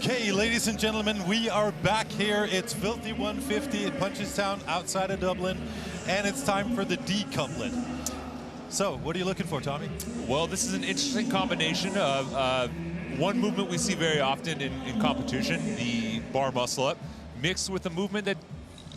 Okay, ladies and gentlemen, we are back here. It's Filthy 150 in Punchestown outside of Dublin, and it's time for the D-Couplet. So, what are you looking for, Tommy? Well, this is an interesting combination of one movement we see very often in competition, the bar muscle up, mixed with a movement that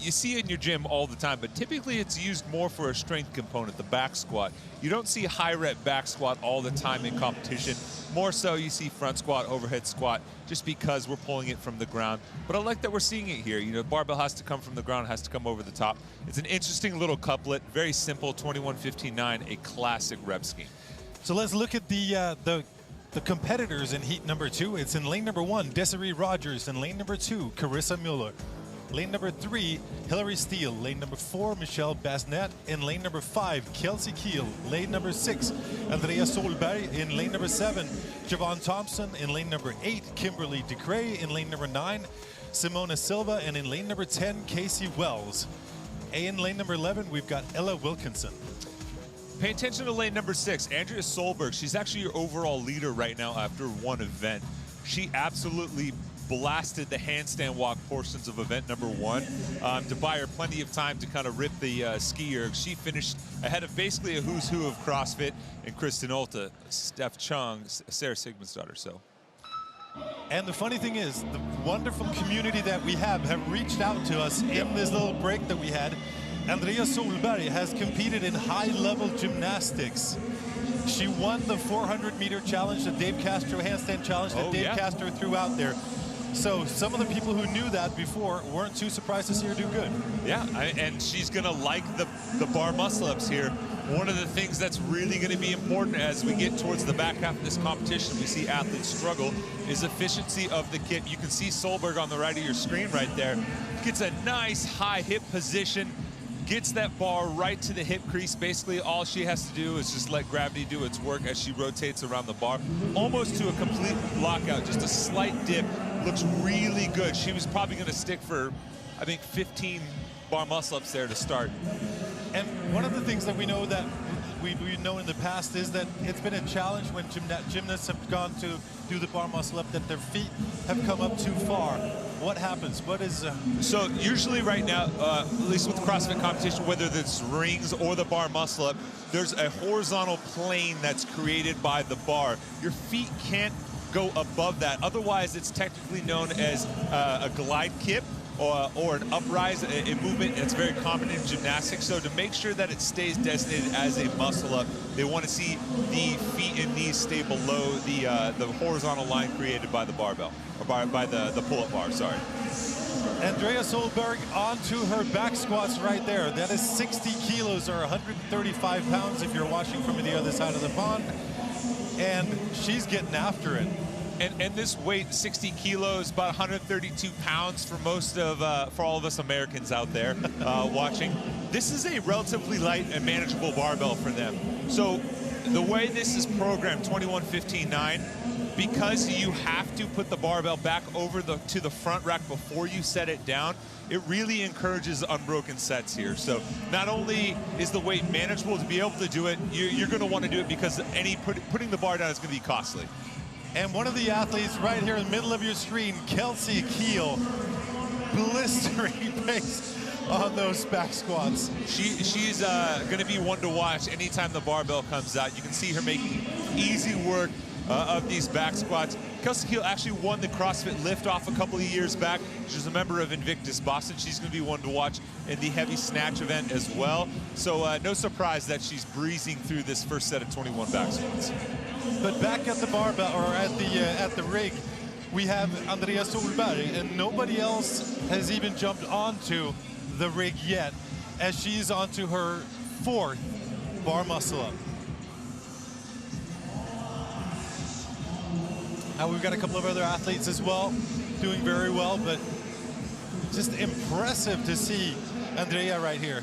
you see in your gym all the time, but typically it's used more for a strength component, the back squat. You don't see high rep back squat all the time in competition. More so you see front squat, overhead squat, just because we're pulling it from the ground. But I like that we're seeing it here. You know, barbell has to come from the ground, has to come over the top. It's an interesting little couplet, very simple, 21-15-9, a classic rep scheme. So let's look at the competitors in heat number 2. It's in lane number 1, Desiree Rogers. In lane number 2, Carissa Mueller. Lane number 3, Hilary Steele. Lane number 4, Michelle Basnet. In lane number 5, Kelsey Kiel. Lane number 6, Andrea Solberg. In lane number 7, Javon Thompson. In lane number 8, Kimberly DeCray. In lane number 9, Simona Silva. And in lane number 10, Casey Wells. In lane number 11, we've got Ella Wilkinson. Pay attention to lane number 6, Andrea Solberg. She's actually your overall leader right now after one event. She absolutely blasted the handstand walk portions of event number 1 to buy her plenty of time to kind of rip the ski erg. She finished ahead of basically a who's who of CrossFit and Kristen Holte, Steph Chung, Sarah Sigmund's daughter. So. And the funny thing is, the wonderful community that we have reached out to us in this little break that we had. Andrea Solberg has competed in high-level gymnastics. She won the 400-meter challenge, the Dave Castro handstand challenge that Dave Castro threw out there. So some of the people who knew that before weren't too surprised to see her do good. Yeah, and she's going to like the bar muscle-ups here. One of the things that's really going to be important as we get towards the back half of this competition, we see athletes struggle, is efficiency of the kit. You can see Solberg on the right of your screen right there. Gets a nice high hip position, gets that bar right to the hip crease. Basically, all she has to do is just let gravity do its work as she rotates around the bar, almost to a complete lockout, just a slight dip. Looks really good. She was probably going to stick for, I think, 15 bar muscle-ups there to start. And one of the things that we know in the past is that it's been a challenge when gymnasts have gone to do the bar muscle-up, that their feet have come up too far. What happens? What is... So usually right now, at least with CrossFit competition, whether it's rings or the bar muscle-up, there's a horizontal plane that's created by the bar. Your feet can't go above that. Otherwise, it's technically known as a glide kip or an uprise, a movement that's very common in gymnastics. So to make sure that it stays designated as a muscle-up, they want to see the feet and knees stay below the horizontal line created by the barbell, or by the pull-up bar, sorry. Andrea Solberg onto her back squats right there. That is 60 kilos or 135 pounds if you're watching from the other side of the pond. And she's getting after it. And this weight, 60 kilos, about 132 pounds for for all of us Americans out there watching. This is a relatively light and manageable barbell for them. So the way this is programmed, 21-15-9, because you have to put the barbell back over to the front rack before you set it down, it really encourages unbroken sets here. So not only is the weight manageable to be able to do it, you're going to want to do it because putting the bar down is going to be costly. And one of the athletes right here in the middle of your screen, Kelsey Kiel, blistering pace on those back squats. She's going to be one to watch anytime the barbell comes out. You can see her making easy work of these back squats. Kelsey Kiel actually won the CrossFit Lift-Off a couple of years back. She's a member of Invictus Boston. She's going to be one to watch in the heavy snatch event as well. So no surprise that she's breezing through this first set of 21 back squats. But back at the barbell, or at the rig, we have Andrea Solberg, and nobody else has even jumped onto the rig yet, as she's onto her 4th bar muscle-up. Now we've got a couple of other athletes as well, doing very well, but just impressive to see Andrea right here.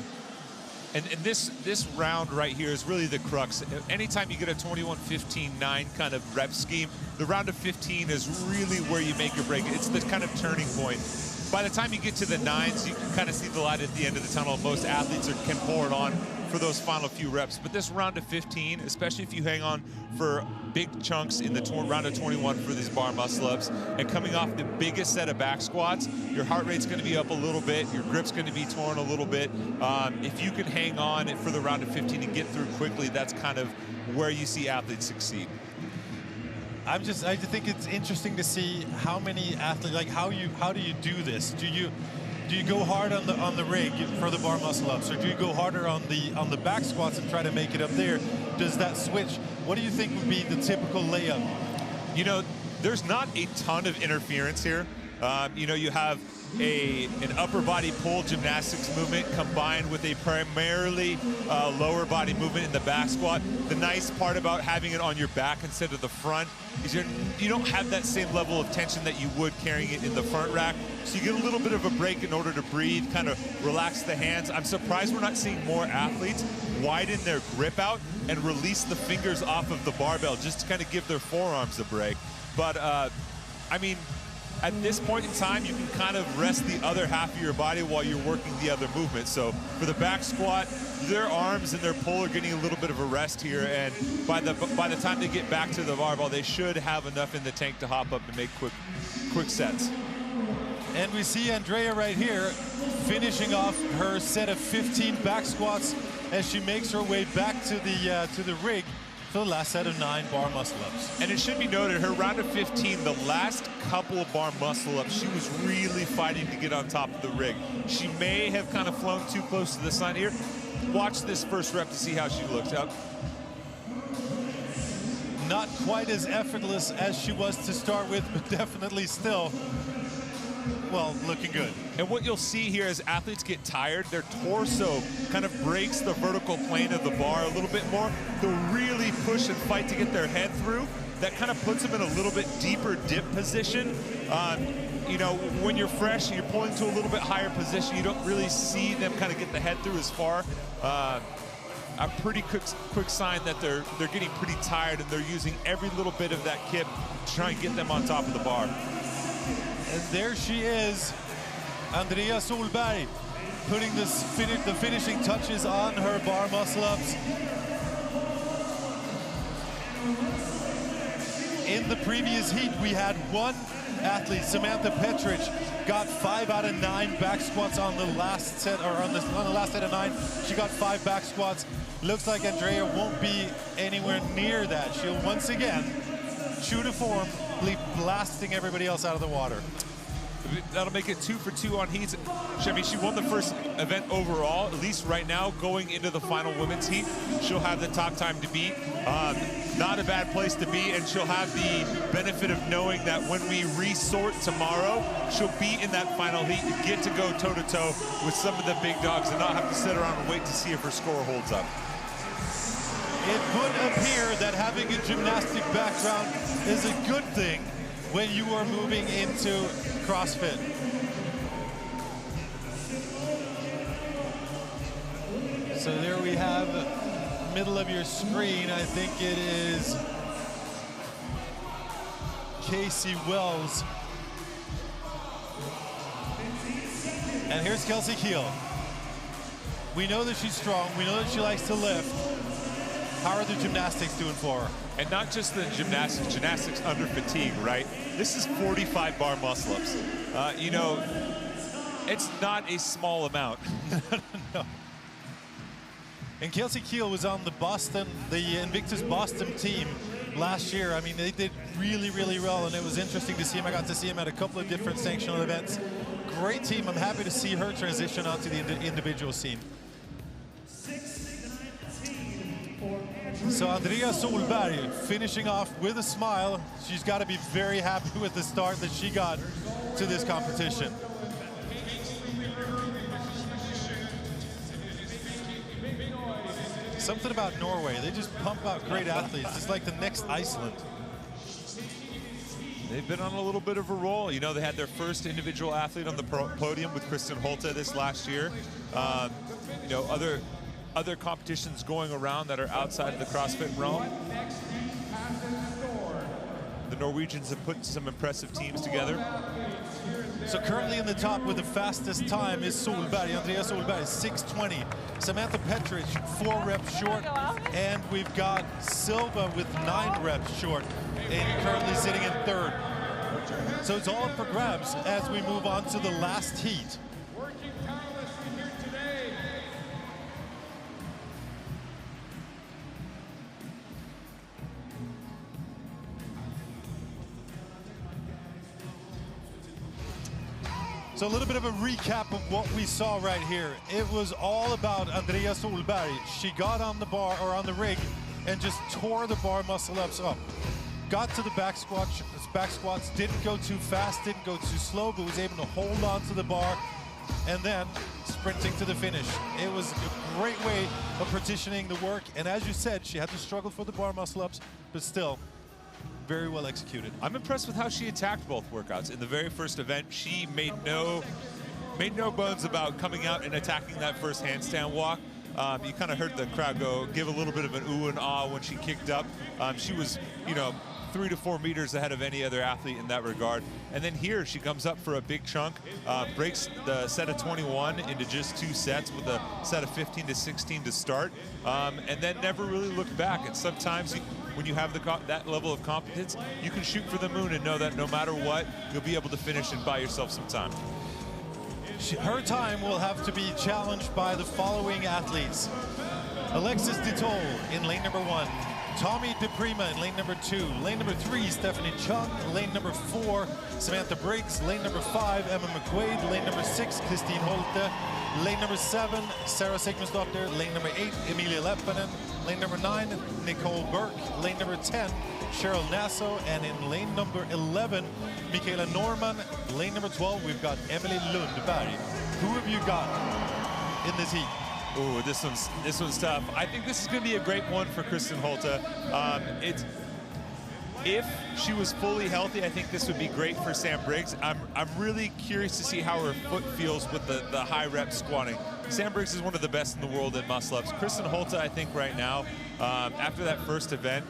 And this round right here is really the crux. Anytime you get a 21-15-9 kind of rep scheme, the round of 15 is really where you make your break. It's the kind of turning point. By the time you get to the 9s, you can kind of see the light at the end of the tunnel. Most athletes can pour it on for those final few reps. But this round of 15, especially if you hang on for big chunks in the round of 21 for these bar muscle-ups, and coming off the biggest set of back squats, your heart rate's going to be up a little bit, your grip's going to be torn a little bit. If you can hang on for the round of 15 and get through quickly, that's kind of where you see athletes succeed. I think it's interesting to see how many athletes, like how do you do this? Do you go hard on the rig for the bar muscle ups, or do you go harder on the back squats and try to make it up there? Does that switch? What do you think would be the typical layup? You know, there's not a ton of interference here. You know, you have an upper body pull gymnastics movement combined with a primarily lower body movement in the back squat. The nice part about having it on your back instead of the front is you don't have that same level of tension that you would carrying it in the front rack. So you get a little bit of a break in order to breathe, kind of relax the hands. I'm surprised we're not seeing more athletes widen their grip out and release the fingers off of the barbell just to kind of give their forearms a break. But, I mean, at this point in time, you can kind of rest the other half of your body while you're working the other movement. So for the back squat, their arms and their pull are getting a little bit of a rest here, and by the time they get back to the barbell, they should have enough in the tank to hop up and make quick sets. And we see Andrea right here finishing off her set of 15 back squats as she makes her way back to the rig for the last set of 9 bar muscle-ups. And it should be noted, her round of 15, the last couple of bar muscle-ups, she was really fighting to get on top of the rig. She may have kind of flown too close to the sun here. Watch this first rep to see how she looks out. Not quite as effortless as she was to start with, but definitely still, well, looking good. And what you'll see here as athletes get tired, their torso kind of breaks the vertical plane of the bar a little bit more. They'll really push and fight to get their head through. That kind of puts them in a little bit deeper dip position. You know, when you're fresh and you're pulling to a little bit higher position, you don't really see them kind of get the head through as far. A pretty quick sign that they're getting pretty tired, and they're using every little bit of that kip to try and get them on top of the bar. And there she is, Andrea Solberg, putting the finishing touches on her bar muscle-ups. In the previous heat, we had one athlete, Samantha Petrich, got 5 out of 9 back squats on the last set, or on the last set of 9. She got 5 back squats. Looks like Andrea won't be anywhere near that. She'll once again, true to form, blasting everybody else out of the water. That'll make it 2 for 2 on heats. I mean, she won the first event overall, at least right now, going into the final women's heat. She'll have the top time to beat. Not a bad place to be, and she'll have the benefit of knowing that when we resort tomorrow, she'll be in that final heat and get to go toe-to-toe with some of the big dogs and not have to sit around and wait to see if her score holds up. It would appear that having a gymnastic background is a good thing when you are moving into CrossFit. So there we have, middle of your screen, I think it is Casey Wells. And here's Kelsey Kiel. We know that she's strong, we know that she likes to lift. How are the gymnastics doing for her? And not just the gymnastics under fatigue, right? This is 45 bar muscle-ups. You know, it's not a small amount. No. And Kelsey Kiel was on the Invictus Boston team last year. I mean, they did really, really well, and it was interesting to see him. I got to see him at a couple of different sanctional events. Great team. I'm happy to see her transition onto the individual scene. So Andrea Solberg finishing off with a smile. She's got to be very happy with the start that she got to this competition. Something about Norway, they just pump out great athletes. It's like the next Iceland. They've been on a little bit of a roll. You know, they had their first individual athlete on the podium with Kristen Holte this last year. You know, other competitions going around that are outside of the CrossFit realm. The Norwegians have put some impressive teams together. So currently in the top with the fastest time is Solberg, Andrea Solberg, 6:20. Samantha Petrich, 4 reps short. And we've got Silva with 9 reps short, and currently sitting in 3rd. So it's all up for grabs as we move on to the last heat. So a little bit of a recap of what we saw right here. It was all about Andrea Solberg. She got on the bar, or on the rig, and just tore the bar muscle-ups up. Got to the back squats, didn't go too fast, didn't go too slow, but was able to hold on to the bar, and then sprinting to the finish. It was a great way of partitioning the work, and as you said, she had to struggle for the bar muscle-ups, but still, very well executed. I'm impressed with how she attacked both workouts. In the very first event, she made no bones about coming out and attacking that first handstand walk. You kind of heard the crowd give a little bit of an ooh and ah when she kicked up. She was, 3 to 4 meters ahead of any other athlete in that regard. And then here she comes up for a big chunk, breaks the set of 21 into just 2 sets with a set of 15 to 16 to start, and then never really looked back. And sometimes when you have that level of competence, you can shoot for the moon and know that no matter what, you'll be able to finish and buy yourself some time. Her time will have to be challenged by the following athletes. Alexis Ditol in lane number 1. Tommy DePrima in lane number 2. Lane number 3, Stephanie Chung. Lane number 4, Samantha Briggs. Lane number 5, Emma McQuaid. Lane number 6, Christine Holte. Lane number 7, Sarah Sigmundsdottir. Lane number 8, Emilia Leppänen. Lane number 9, Nicole Burke. Lane number 10, Cheryl Nasso. And in lane number 11, Michaela Norman. Lane number 12, we've got Emily Lundberg. Who have you got in this heat? Ooh, this one's tough. I think this is going to be a great one for Kristen Holte. If she was fully healthy, I think this would be great for Sam Briggs. I'm really curious to see how her foot feels with the high rep squatting. Sam Briggs is one of the best in the world at muscle-ups. Kristen Holte, I think right now, after that first event,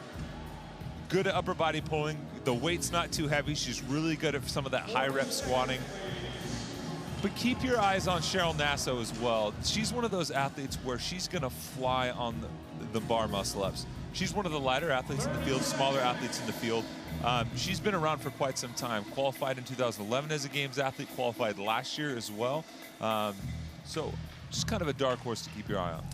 good at upper body pulling. The weight's not too heavy. She's really good at some of that high rep squatting. But keep your eyes on Cheryl Nasso as well. She's one of those athletes where she's going to fly on the bar muscle-ups. She's one of the lighter athletes in the field, smaller athletes in the field. She's been around for quite some time. Qualified in 2011 as a games athlete, qualified last year as well. So just kind of a dark horse to keep your eye on.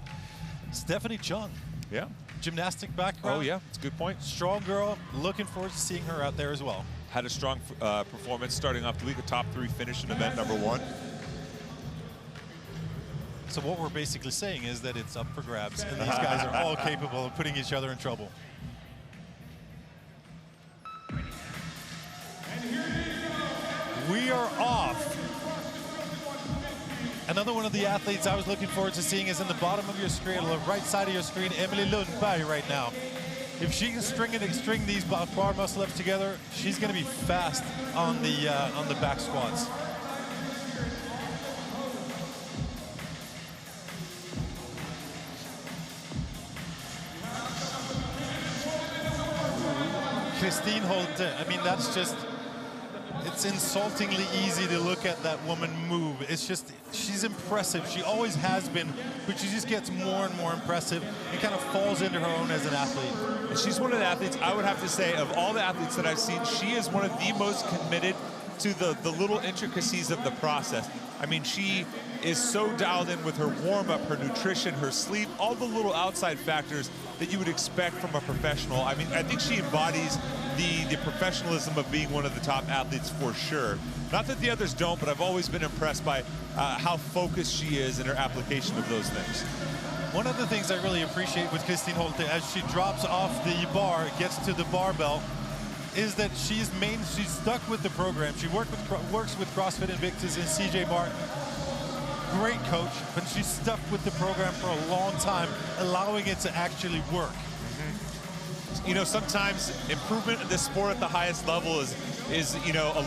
Stephanie Chung. Yeah. Gymnastic background. Oh, yeah. It's a good point. Strong girl. Looking forward to seeing her out there as well. Had a strong performance starting off the week, a top 3 finish in event number 1. So what we're basically saying is that it's up for grabs, and these guys are all capable of putting each other in trouble. We are off. Another one of the athletes I was looking forward to seeing is in the bottom of your screen, on the right side of your screen, Emily Lundberg right now. If she can string these bar muscle-ups together, she's going to be fast on the back squats. Christine Holte, I mean, that's just, it's insultingly easy to look at that woman move. It's just, she's impressive. She always has been, but she just gets more and more impressive and kind of falls into her own as an athlete. She's one of the athletes, I would have to say, of all the athletes that I've seen, she is one of the most committed to the little intricacies of the process. I mean, she is so dialed in with her warm-up, her nutrition, her sleep, all the little outside factors that you would expect from a professional. I mean, I think she embodies the professionalism of being one of the top athletes for sure. Not that the others don't, but I've always been impressed by how focused she is in her application of those things. One of the things I really appreciate with Christine Holte as she drops off the bar, gets to the barbell, is that she's stuck with the program. She works with CrossFit Invictus and CJ Martin. Great coach, but she's stuck with the program for a long time, allowing it to actually work. You know, sometimes improvement in the sport at the highest level is you know,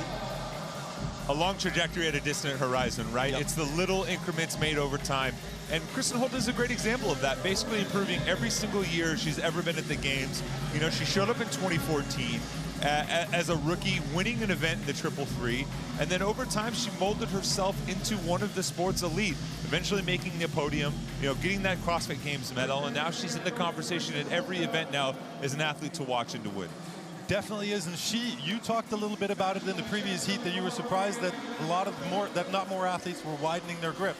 a long trajectory at a distant horizon, right? Yep. It's the little increments made over time. And Kristen Holte is a great example of that, basically improving every single year she's ever been at the games. You know, she showed up in 2014. as a rookie, winning an event in the triple three, and then over time she molded herself into one of the sport's elite, eventually making the podium, you know, getting that CrossFit Games medal, and now she's in the conversation at every event now as an athlete to watch and to win. Definitely is, and you talked a little bit about it in the previous heat, that you were surprised that not more athletes were widening their grip.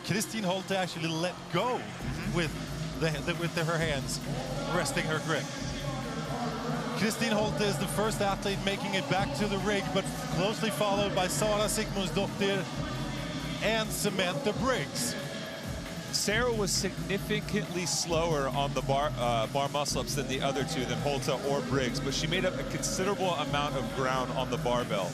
Christine Holte actually let go with her hands resting her grip. Christine Holte is the first athlete making it back to the rig, but closely followed by Sara Sigmundsdottir and Samantha Briggs. Sarah was significantly slower on the bar muscle-ups than the other two, than Holte or Briggs, but she made up a considerable amount of ground on the barbell.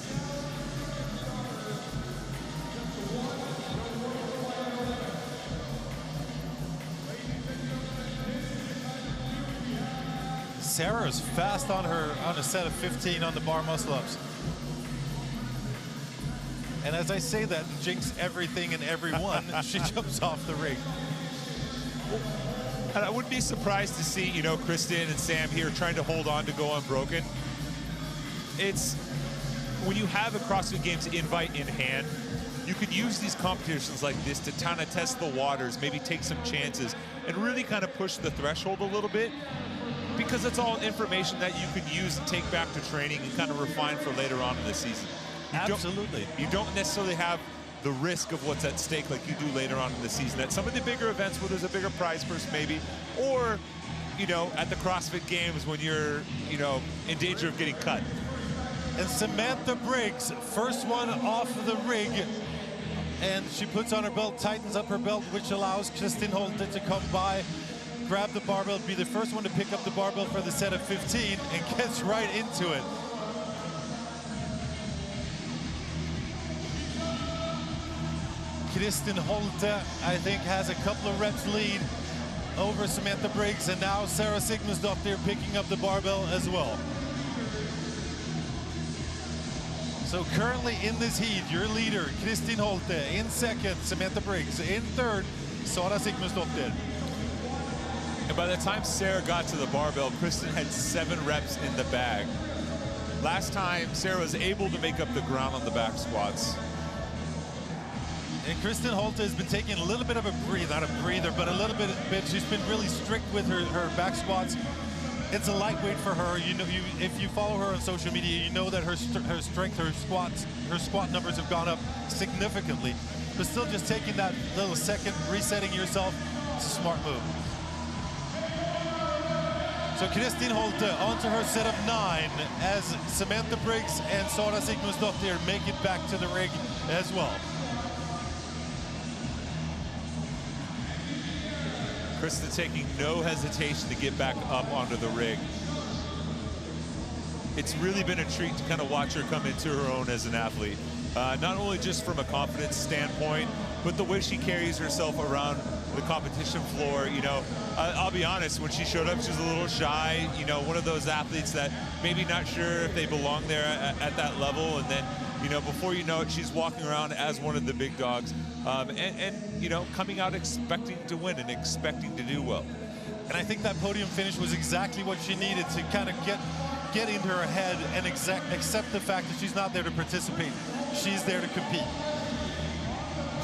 Sarah's fast on a set of 15 on the bar muscle-ups. And as I say that and jinx everything and everyone, she jumps off the rig. And I wouldn't be surprised to see, you know, Kristen and Sam here trying to hold on to go unbroken. It's when you have a CrossFit Games invite in hand, you can use these competitions like this to kind of test the waters, maybe take some chances, and really kind of push the threshold a little bit, because it's all information that you could use and take back to training and kind of refine for later on in the season. Absolutely. You don't necessarily have the risk of what's at stake like you do later on in the season. At some of the bigger events where there's a bigger prize purse maybe, or, you know, at the CrossFit Games when you're, you know, in danger of getting cut. And Samantha Briggs, first one off of the rig, and she puts on her belt, tightens up her belt, which allows Christine Holte to come by, grab the barbell, be the first one to pick up the barbell for the set of 15, and gets right into it. Christine Holte, I think, has a couple of reps lead over Samantha Briggs, and now Sara Sigmundsdottir picking up the barbell as well. So currently in this heat, your leader, Christine Holte, in second, Samantha Briggs, in third, Sara Sigmundsdottir. And by the time Sarah got to the barbell, Kristen had 7 reps in the bag. Last time, Sarah was able to make up the ground on the back squats. And Christine Holte has been taking a little bit of a breather, not a breather, but a little bit. She's been really strict with her back squats. It's a lightweight for her. You know, if you follow her on social media, you know that her strength, her squat numbers have gone up significantly. But still, just taking that little second, resetting yourself, it's a smart move. So Christine Holte onto her set of 9 as Samantha Briggs and Sara Sigmundsdottir make it back to the rig as well. Kristen taking no hesitation to get back up onto the rig. It's really been a treat to kind of watch her come into her own as an athlete. Not only just from a confidence standpoint, but the way she carries herself around the competition floor. You know, I'll be honest, when she showed up, she was a little shy. You know, one of those athletes that maybe not sure if they belong there at that level. And then, you know, before you know it, she's walking around as one of the big dogs. And you know, coming out expecting to win and expecting to do well. And I think that podium finish was exactly what she needed to kind of get into her head and accept the fact that she's not there to participate. She's there to compete.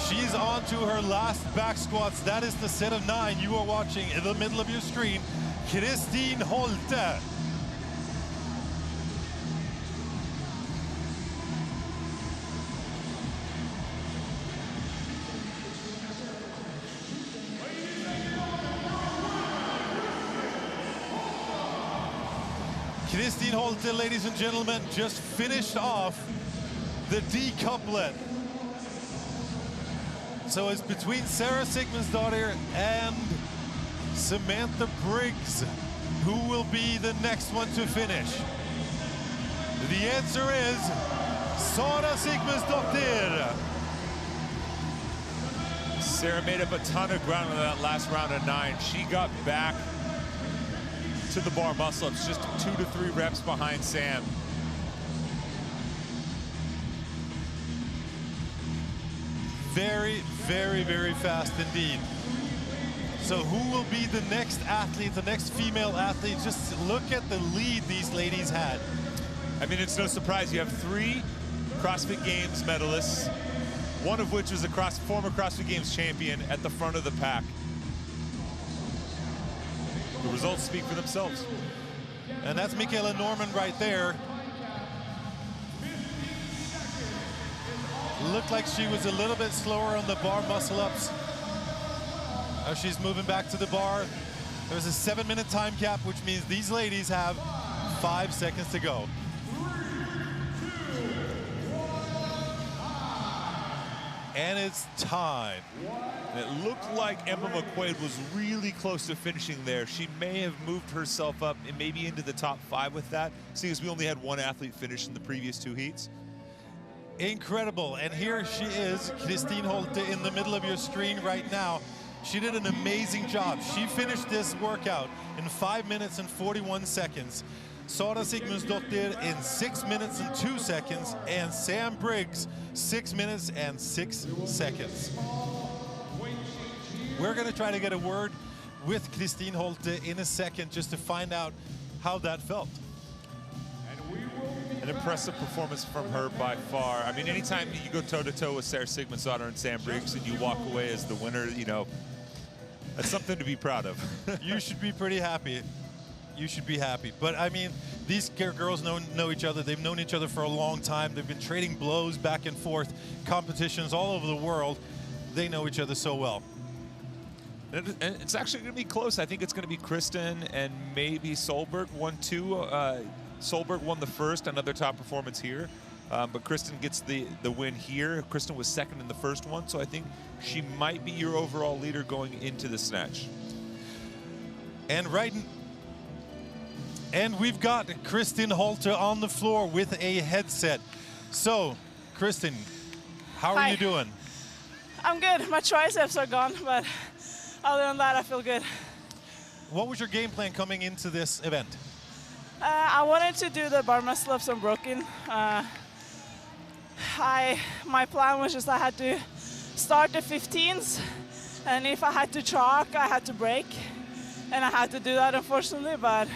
She's on to her last back squats. That is the set of 9 you are watching in the middle of your screen. Christine Holte. Christine Holte, ladies and gentlemen, just finished off the D-Couplet. So it's between Sara Sigmundsdottir and Samantha Briggs. Who will be the next one to finish? The answer is Sara Sigmundsdottir. Sarah made up a ton of ground in that last round of 9. She got back to the bar muscle-ups, just 2 to 3 reps behind Sam. Very, very, very fast indeed. So who will be the next athlete, the next female athlete? Just look at the lead these ladies had. I mean, it's no surprise you have 3 CrossFit Games medalists, one of which was a former CrossFit Games champion at the front of the pack. The results speak for themselves. And that's Michaela Norman right there. Looked like she was a little bit slower on the bar muscle-ups. Now she's moving back to the bar. There's a 7-minute time cap, which means these ladies have 5 seconds to go. And it's time. And it looked like Emma McQuaid was really close to finishing there. She may have moved herself up and maybe into the top 5 with that, seeing as we only had 1 athlete finish in the previous 2 heats. Incredible. And here she is, Christine Holte, in the middle of your screen right now. She did an amazing job. She finished this workout in 5 minutes and 41 seconds. Sara Sigmundsdottir in 6 minutes and 2 seconds, and Sam Briggs 6 minutes and 6 seconds. We're going to try to get a word with Christine Holte in a second just to find out how that felt. An impressive performance from her by far. I mean, anytime you go toe-to-toe with Sara Sigmundsdottir and Sam Briggs and you walk away as the winner, you know, that's something to be proud of. You should be pretty happy. You should be happy. But I mean, these girls know each other. They've known each other for a long time. They've been trading blows back and forth, competitions all over the world. They know each other so well. And it's actually going to be close. I think it's going to be Kristen and maybe Solberg 1-2. Solberg won the first, another top performance here. But Kristen gets the win here. Kristen was second in the first one, so I think she might be your overall leader going into the snatch. And we've got Kristen Holte on the floor with a headset. So, Kristen, how are you doing? I'm good. My triceps are gone, but other than that, I feel good. What was your game plan coming into this event? I wanted to do the bar muscle-ups unbroken. My plan was just I had to start the 15s, and if I had to chalk, I had to break. And I had to do that, unfortunately, but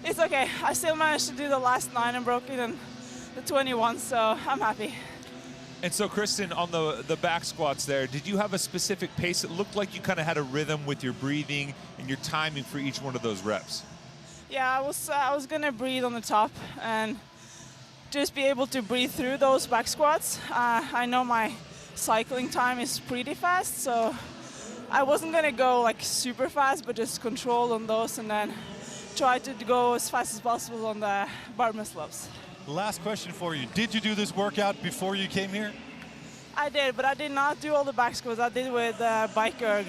it's okay. I still managed to do the last 9 unbroken and the 21, so I'm happy. And so, Kristen, on the back squats there, did you have a specific pace? It looked like you kind of had a rhythm with your breathing and your timing for each one of those reps. Yeah, I was gonna breathe on the top and just be able to breathe through those back squats. I know my cycling time is pretty fast, so I wasn't gonna go like super fast, but just control on those and then try to go as fast as possible on the bar muscle-ups. Last question for you. Did you do this workout before you came here? I did, but I did not do all the back squats. I did with bike erg.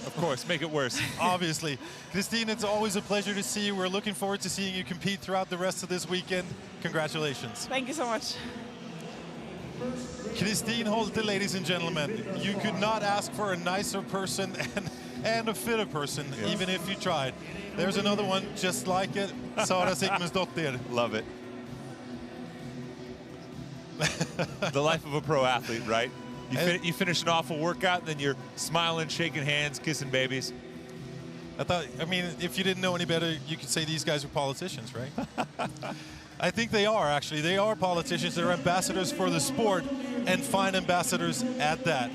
Of course, make it worse. Obviously. Christine, it's always a pleasure to see you. We're looking forward to seeing you compete throughout the rest of this weekend. Congratulations. Thank you so much. Christine Holte, ladies and gentlemen. You could not ask for a nicer person and a fitter person, even if you tried. There's another one just like it, Sara Sigmundsdottir. Love it. The life of a pro athlete, right? You finish an awful workout, and then you're smiling, shaking hands, kissing babies. I mean, if you didn't know any better, you could say these guys are politicians, right? I think they are, actually. They are politicians. They're ambassadors for the sport, and fine ambassadors at that.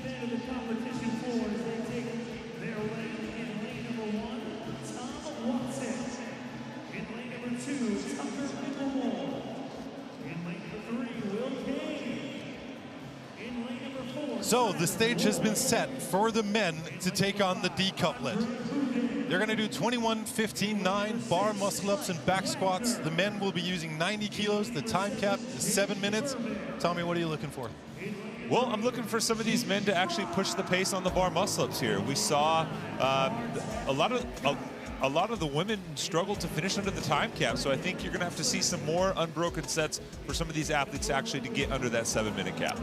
So the stage has been set for the men to take on the D-Couplet. They're going to do 21, 15, 9 bar muscle-ups and back squats. The men will be using 90 kilos. The time cap is 7 minutes. Tommy, what are you looking for? Well, I'm looking for some of these men to actually push the pace on the bar muscle-ups here. We saw a lot of the women struggle to finish under the time cap, so I think you're going to have to see some more unbroken sets for some of these athletes actually to get under that 7-minute cap.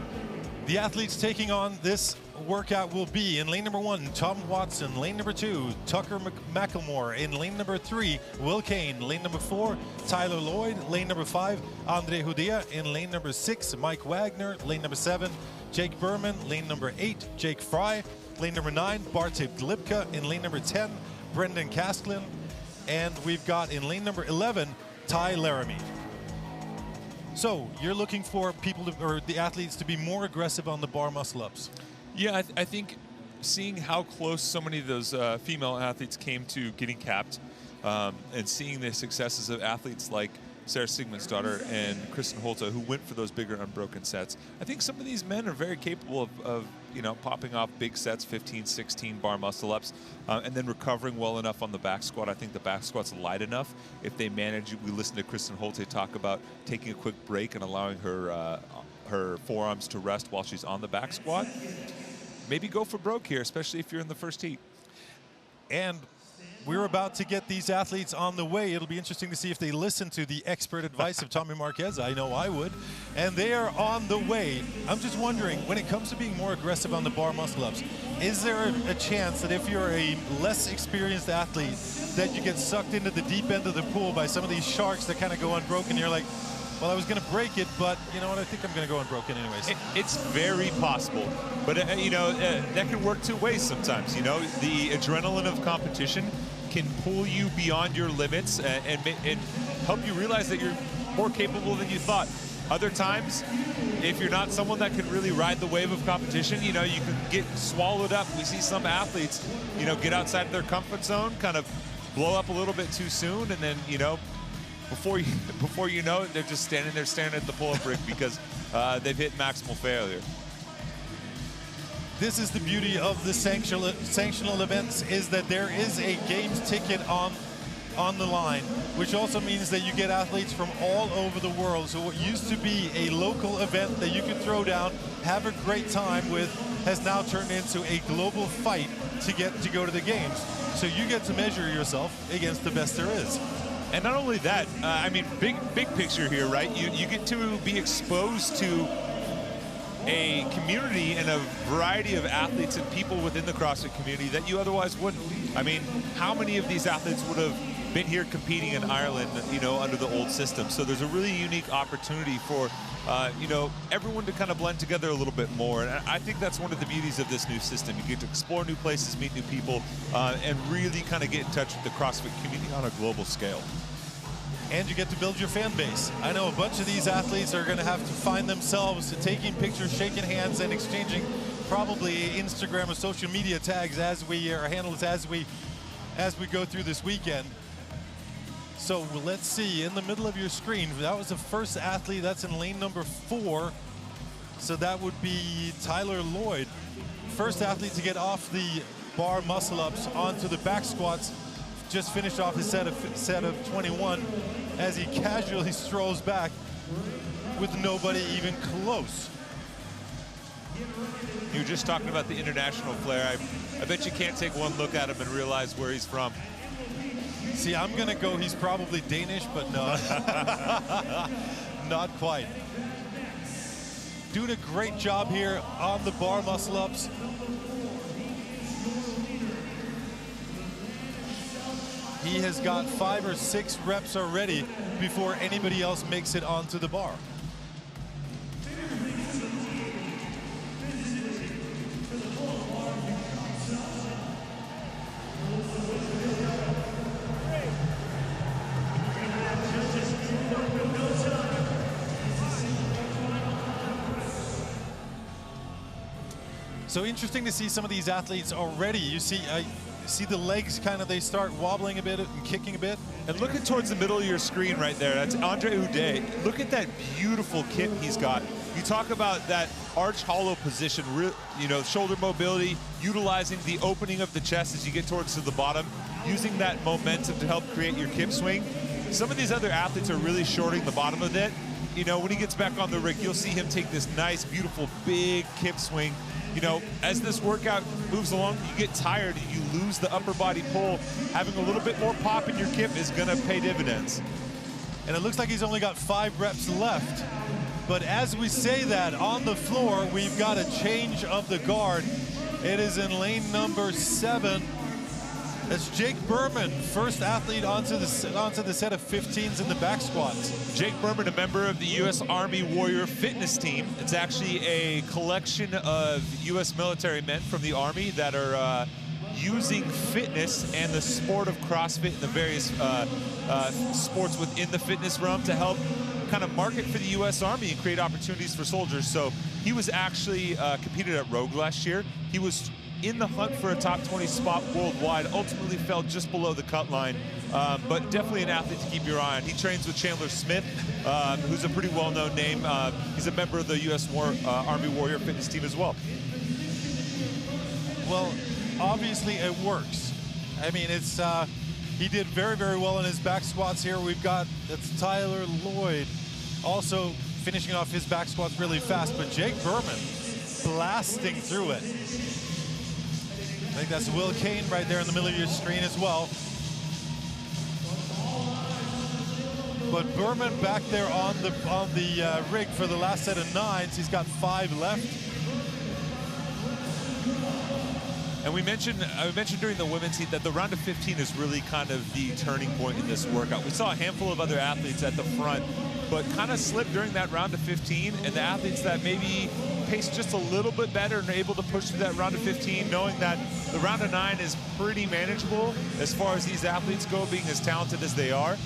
The athletes taking on this workout will be in lane number 1, Tom Watson, lane number 2, Tucker McElmore, in lane number 3, Will Kane, lane number 4, Tyler Lloyd, lane number 5, Andre Hudea, in lane number 6, Mike Wagner, lane number 7, Jake Berman, lane number 8, Jake Fry, lane number 9, Bartek Glibka, in lane number 10, Brendan Castlin, and we've got in lane number 11, Ty Laramie. So you're looking for people to, or the athletes to be more aggressive on the bar muscle-ups. Yeah, I think seeing how close so many of those female athletes came to getting capped, and seeing the successes of athletes like Sarah Sigmundsdottir and Kristen Holte, who went for those bigger unbroken sets. I think some of these men are very capable of you know, popping off big sets, 15, 16 bar muscle-ups, and then recovering well enough on the back squat. I think the back squat's light enough. If they manage, we listened to Kristen Holte talk about taking a quick break and allowing her her forearms to rest while she's on the back squat. Maybe go for broke here, especially if you're in the first heat. And we're about to get these athletes on the way. It'll be interesting to see if they listen to the expert advice of Tommy Marquez. I know I would. And they are on the way. I'm just wondering, when it comes to being more aggressive on the bar muscle-ups, is there a chance that if you're a less experienced athlete, that you get sucked into the deep end of the pool by some of these sharks that kind of go unbroken? You're like, well, I was going to break it, but you know what? I think I'm going to go unbroken anyways. It's very possible, but you know, that can work two ways sometimes. You know, the adrenaline of competition can pull you beyond your limits and help you realize that you're more capable than you thought. Other times, if you're not someone that can really ride the wave of competition, you know, you can get swallowed up. We see some athletes, you know, get outside of their comfort zone, kind of blow up a little bit too soon, and then, you know, before you know it, they're just standing there staring at the pull-up rig because they've hit maximal failure. This is the beauty of the sanctional events, is that there is a games ticket on the line, which also means that you get athletes from all over the world. So what used to be a local event that you could throw down, have a great time with, has now turned into a global fight to get to go to the games. So you get to measure yourself against the best there is. And not only that, I mean, big picture here, right? You get to be exposed to a community and a variety of athletes and people within the CrossFit community that you otherwise wouldn't. I mean, how many of these athletes would have been here competing in Ireland, you know, under the old system? So there's a really unique opportunity for, you know, everyone to kind of blend together a little bit more. And I think that's one of the beauties of this new system. You get to explore new places, meet new people, and really kind of get in touch with the CrossFit community on a global scale. And you get to build your fan base. I know a bunch of these athletes are going to have to find themselves taking pictures, shaking hands, and exchanging probably Instagram or social media tags as we, or handles as we go through this weekend. So let's see, in the middle of your screen, that was the first athlete. That's in lane number 4. So that would be Tyler Lloyd. First athlete to get off the bar muscle-ups onto the back squats. Just finished off his set of 21 as he casually strolls back with nobody even close. You were just talking about the international flair. I bet you can't take one look at him and realize where he's from. See, I'm gonna go, he's probably Danish, but no, not quite. Doing a great job here on the bar muscle-ups. He has got 5 or 6 reps already before anybody else makes it onto the bar. So interesting to see some of these athletes already. You see, see the legs kind of, they start wobbling a bit and kicking a bit. And looking towards the middle of your screen right there, that's Andrea Solberg. Look at that beautiful kip he's got. You talk about that arch hollow position, you know, shoulder mobility, utilizing the opening of the chest as you get towards to the bottom, using that momentum to help create your kip swing. Some of these other athletes are really shorting the bottom of it. You know, when he gets back on the rig, you'll see him take this nice, beautiful, big kip swing. You know, as this workout moves along, you get tired and you lose the upper body pull. Having a little bit more pop in your kip is gonna pay dividends. And it looks like he's only got 5 reps left. But as we say that, on the floor, we've got a change of the guard. It is in lane number 7. That's Jake Berman, first athlete onto the set of 15s in the back squats. Jake Berman, a member of the U.S. Army Warrior Fitness Team. It's actually a collection of U.S. military men from the Army that are using fitness and the sport of CrossFit and the various sports within the fitness realm to help kind of market for the U.S. Army and create opportunities for soldiers. So he was actually competed at Rogue last year. He was in the hunt for a top 20 spot worldwide, ultimately fell just below the cut line, but definitely an athlete to keep your eye on. He trains with Chandler Smith, who's a pretty well-known name. He's a member of the U.S. Army Warrior Fitness team as well. Well, obviously it works. I mean, it's he did very, very well in his back squats here. We've got, that's Tyler Lloyd also finishing off his back squats really fast, but Jake Berman blasting through it. I think that's Will Kane right there in the middle of your screen as well. But Berman back there on the rig for the last set of 9s. He's got 5 left. And I mentioned during the women's heat that the round of 15 is really kind of the turning point in this workout. We saw a handful of other athletes at the front, but kind of slipped during that round of 15, and the athletes that maybe paced just a little bit better and are able to push through that round of 15, knowing that the round of 9 is pretty manageable as far as these athletes go, being as talented as they are.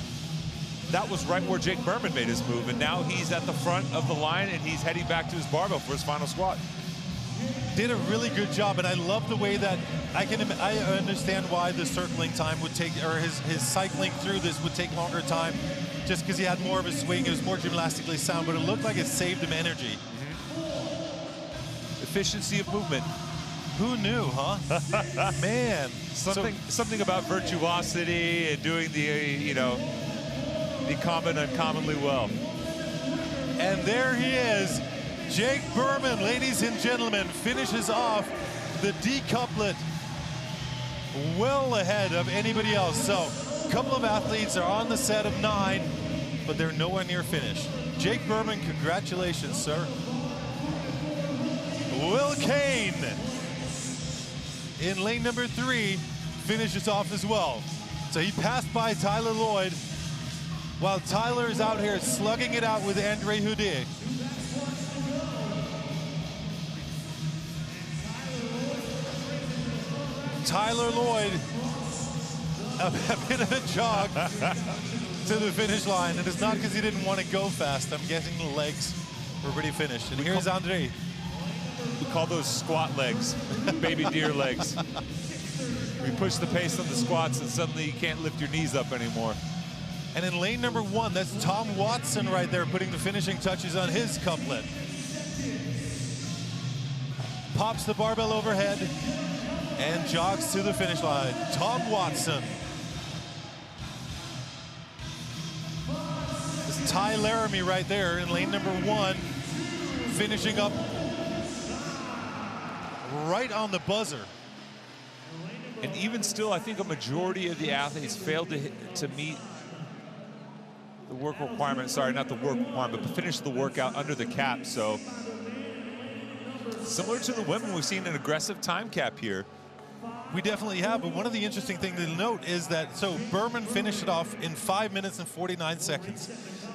That was right where Jake Berman made his move, and now he's at the front of the line and he's heading back to his barbell for his final squat. Did a really good job, and I love the way that I understand why the circling time would take, or his cycling through this would take longer time, just because he had more of a swing. It was more gymnastically sound, but it looked like it saved him energy. Efficiency of movement. Who knew, huh? Man, something about virtuosity and doing the the common uncommonly well. And there he is. Jake Berman, ladies and gentlemen, finishes off the D-Couplet well ahead of anybody else. So a couple of athletes are on the set of 9, but they're nowhere near finish. Jake Berman, congratulations, sir. Will Kane in lane number 3 finishes off as well. So he passed by Tyler Lloyd while Tyler is out here slugging it out with Andre Houdet. Tyler Lloyd, a bit of a jog to the finish line. And it's not because he didn't want to go fast. I'm guessing the legs were pretty finished. And here's Andre. We call those squat legs, baby deer legs. We push the pace on the squats and suddenly you can't lift your knees up anymore. And in lane number 1, that's Tom Watson right there putting the finishing touches on his couplet. Pops the barbell overhead and jogs to the finish line. Tom Watson. This Ty Laramie right there in lane number 1, finishing up right on the buzzer. And even still, I think a majority of the athletes failed to meet the work requirement. Sorry, not the work requirement, but finish the workout under the cap. So similar to the women, we've seen an aggressive time cap here. We definitely have, but one of the interesting things to note is that, so Berman finished it off in 5 minutes and 49 seconds.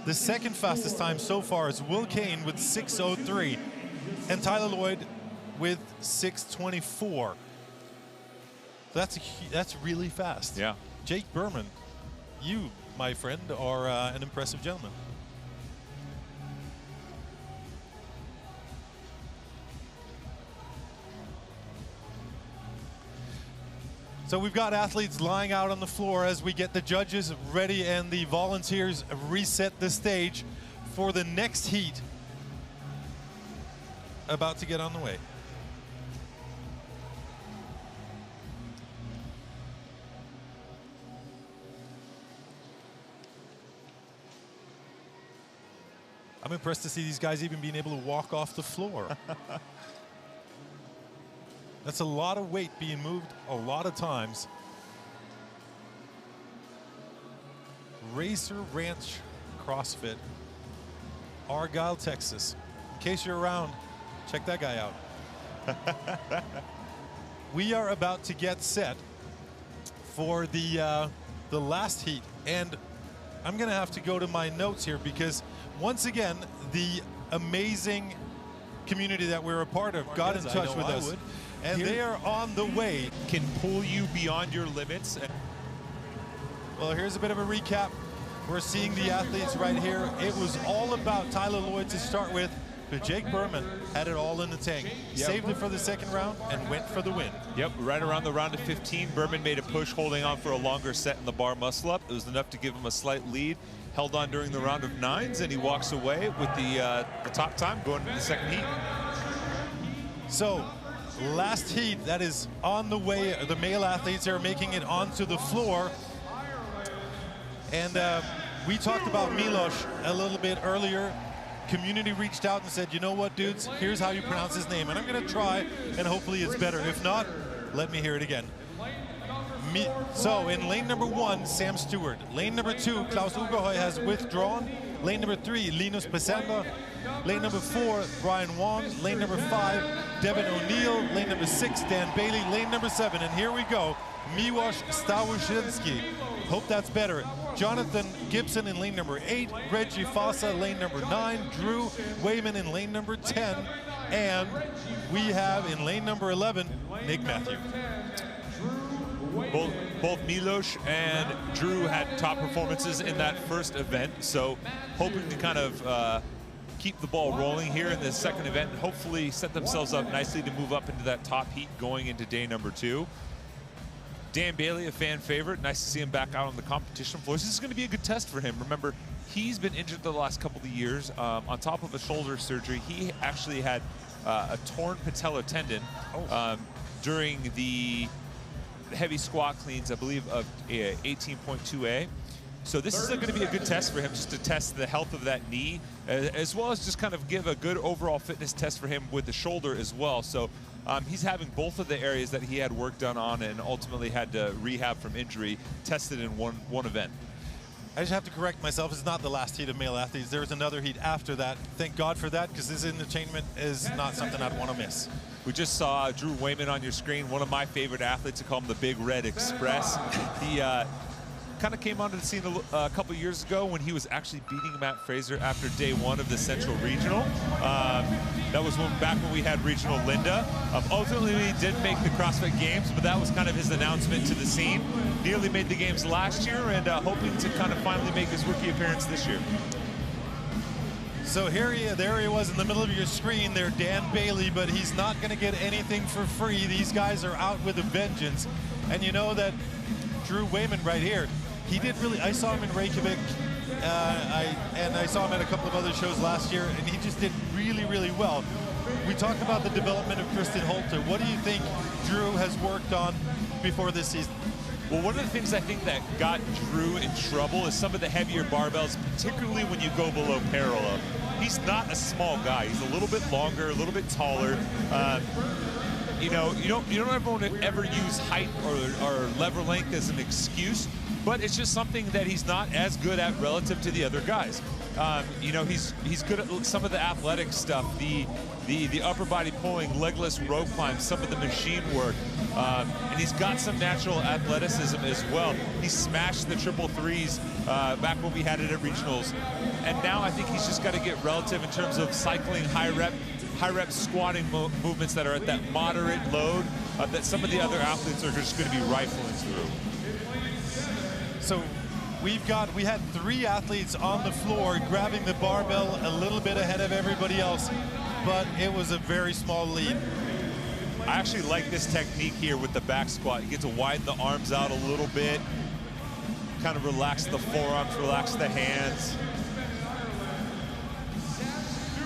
The second fastest time so far is Will Kane with 6:03, and Tyler Lloyd with 6:24. That's really fast. Yeah. Jake Berman, you, my friend, are an impressive gentleman. So we've got athletes lying out on the floor as we get the judges ready and the volunteers reset the stage for the next heat about to get on the way. I'm impressed to see these guys even being able to walk off the floor. That's a lot of weight being moved a lot of times. Racer Ranch CrossFit, Argyle, Texas. In case you're around, check that guy out. We are about to get set for the last heat, and I'm gonna have to go to my notes here because once again, the amazing community that we're a part of got in touch with us. And they are on the way. Can pull you beyond your limits. Well, here's a bit of a recap. we're seeing the athletes right here. It was all about Tyler Lloyd to start with, but Jake Berman had it all in the tank. Yep. Saved it for the second round and went for the win. Yep, right around the round of 15, Berman made a push, holding on for a longer set in the bar muscle-up. It was enough to give him a slight lead. Held on during the round of 9s, and he walks away with the top time going into the second heat. So, last heat that is on the way. The male athletes are making it onto the floor. And we talked about Milos a little bit earlier. Community reached out and said, you know what, dudes, here's how you pronounce his name. And I'm going to try, and hopefully it's better. If not, let me hear it again. So in lane number 1, Sam Stewart. Lane number 2, Klaus Ugehoy has withdrawn. Lane number 3, Linus Pesenda. Lane number 4, Brian Wong. Lane number 5, Devin O'Neill. Lane number 6, Dan Bailey. Lane number 7, and here we go, Miłosz Stawuszyński. Hope that's better. Jonathan Gibson in lane number 8. Reggie Fossa, lane number 9. Drew Wayman in lane number 10. And we have in lane number 11, Nick Matthew. Both Milos and Drew had top performances in that first event, so hoping to kind of keep the ball rolling here in the second event and hopefully set themselves up nicely to move up into that top heat going into day number 2. Dan Bailey, a fan favorite. Nice to see him back out on the competition floor. This is going to be a good test for him. Remember, he's been injured the last couple of years. On top of a shoulder surgery, he actually had a torn patellar tendon during the heavy squat cleans, I believe, of 18.2A. So this is going to be a good test for him, just to test the health of that knee, as well as just kind of give a good overall fitness test for him with the shoulder as well. So he's having both of the areas that he had work done on and ultimately had to rehab from injury tested in one event. I just have to correct myself. It's not the last heat of male athletes. There's another heat after that. Thank God for that, because this entertainment is not something I'd want to miss. We just saw Drew Wayman on your screen, one of my favorite athletes. I call him the Big Red Express. He kind of came onto the scene a couple years ago when he was actually beating Matt Fraser after day 1 of the Central Regional. That was back when we had Regional Linda. Ultimately, he did make the CrossFit Games, but that was kind of his announcement to the scene. Nearly made the games last year and hoping to kind of finally make his rookie appearance this year. So there he was in the middle of your screen there, Dan Bailey, but he's not going to get anything for free. These guys are out with a vengeance. And you know that Drew Wayman right here, he did really, I saw him in Reykjavik, and I saw him at a couple of other shows last year, and he just did really, really well. We talked about the development of Kristen Holte. What do you think Drew has worked on before this season? Well, one of the things I think that got Drew in trouble is some of the heavier barbells, particularly when you go below parallel. He's not a small guy. He's a little bit longer, a little bit taller. You know, you don't ever use height or lever length as an excuse, but it's just something that he's not as good at relative to the other guys. You know, he's good at some of the athletic stuff, the upper body pulling, legless rope climbs, some of the machine work, and he's got some natural athleticism as well. He smashed the 333s back when we had it at regionals, and now I think he's just got to get relative in terms of cycling high rep squatting movements that are at that moderate load that some of the other athletes are just going to be rifling through. So we had 3 athletes on the floor grabbing the barbell a little bit ahead of everybody else, but it was a very small lead. I actually like this technique here with the back squat. You get to widen the arms out a little bit, kind of relax the forearms, relax the hands.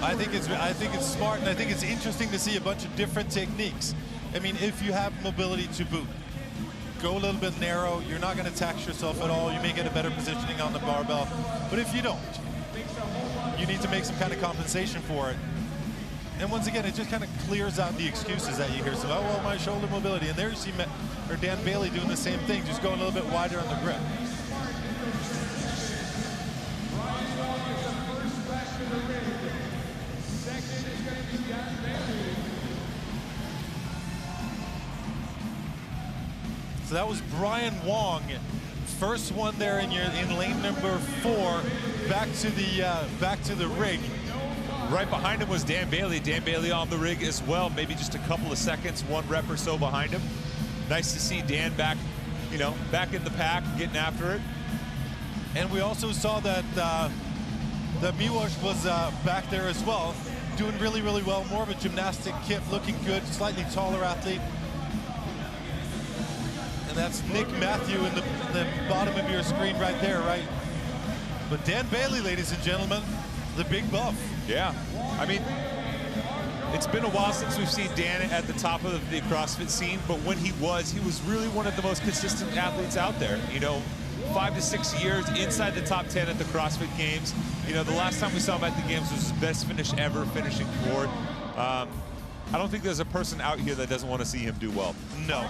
I think it's smart, and I think it's interesting to see a bunch of different techniques. I mean, if you have mobility to boot, go a little bit narrow. You're not going to tax yourself at all. You may get a better positioning on the barbell. But if you don't, you need to make some kind of compensation for it. And once again, it just kind of clears out the excuses that you hear. So, oh, well, my shoulder mobility. And there you see Dan Bailey doing the same thing, just going a little bit wider on the grip. So that was Brian Wong, first one there in lane number 4, back to the rig. Right behind him was Dan Bailey. Dan Bailey on the rig as well, maybe just a couple of seconds, 1 rep or so behind him. Nice to see Dan back, back in the pack, getting after it. And we also saw that that Miłosz was back there as well, doing really, really well. More of a gymnastic kit, looking good, slightly taller athlete. And that's Nick Matthew in the bottom of your screen right there, right? But Dan Bailey, ladies and gentlemen, the big buff. Yeah, I mean, it's been a while since we've seen Dan at the top of the CrossFit scene, but when he was really one of the most consistent athletes out there. You know, 5 to 6 years inside the top 10 at the CrossFit Games. You know, the last time we saw him at the Games was his best finish ever, finishing fourth. I don't think there's a person out here that doesn't want to see him do well. No.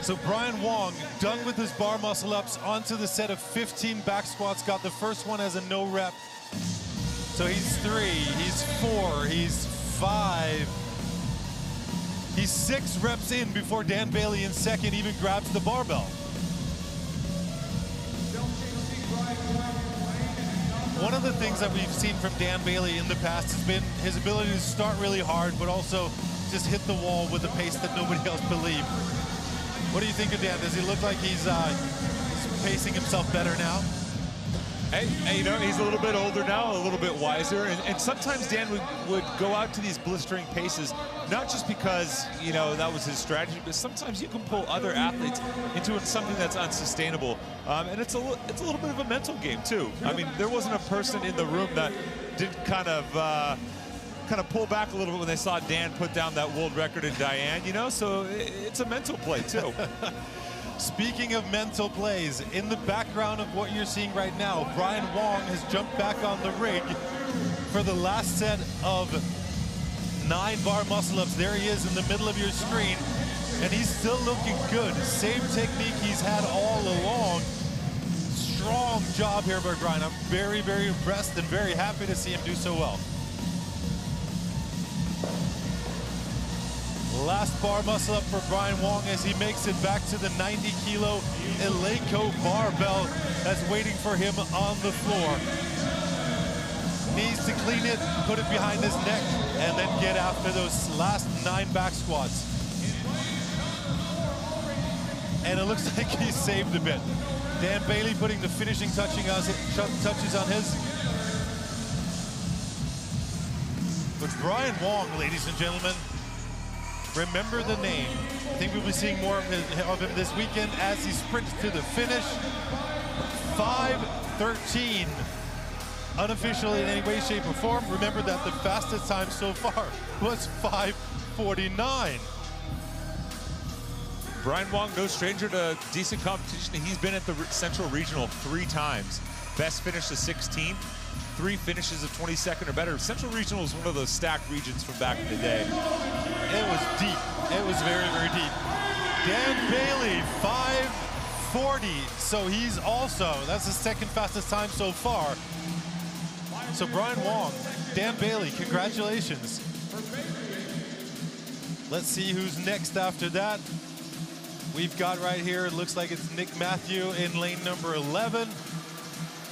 So Brian Wong, done with his bar muscle ups, onto the set of 15 back squats, got the first one as a no rep. So he's 3, he's 4, he's 5. He's 6 reps in before Dan Bailey in second even grabs the barbell. One of the things that we've seen from Dan Bailey in the past has been his ability to start really hard, but also just hit the wall with a pace that nobody else believed. What do you think of Dan? Does he look like he's pacing himself better now? Hey, you know, he's a little bit older now, a little bit wiser, and sometimes Dan would go out to these blistering paces, not just because, you know, that was his strategy, but sometimes you can pull other athletes into something that's unsustainable. And it's a little bit of a mental game, too. I mean, there wasn't a person in the room that didn't kind of pull back a little bit when they saw Dan put down that world record in Diane, you know, so it's a mental play, too. Speaking of mental plays, in the background of what you're seeing right now, Brian Wong has jumped back on the rig for the last set of 9 bar muscle-ups. There he is in the middle of your screen, and he's still looking good. Same technique he's had all along. Strong job here by Brian. I'm very, very impressed and very happy to see him do so well. Last bar muscle up for Brian Wong as he makes it back to the 90 kilo Eleiko barbell that's waiting for him on the floor. Needs to clean it, put it behind his neck, and then get after those last 9 back squats. And it looks like he saved a bit. Dan Bailey putting the finishing touches on his. But Brian Wong, ladies and gentlemen, remember the name. I think we'll be seeing more of him this weekend as he sprints to the finish. 5:13. Unofficial in any way, shape, or form. Remember that the fastest time so far was 5:49. Brian Wong, no stranger to decent competition. He's been at the Central Regional 3 times. Best finish of 16. 3 finishes of 22nd or better. Central Regional is one of those stacked regions from back in the day. It was deep. It was very, very deep. Dan Bailey, 5:40. So he's also, that's the second fastest time so far. So Brian Wong, Dan Bailey, congratulations. Let's see who's next after that. We've got right here, it looks like it's Nick Matthew in lane number 11.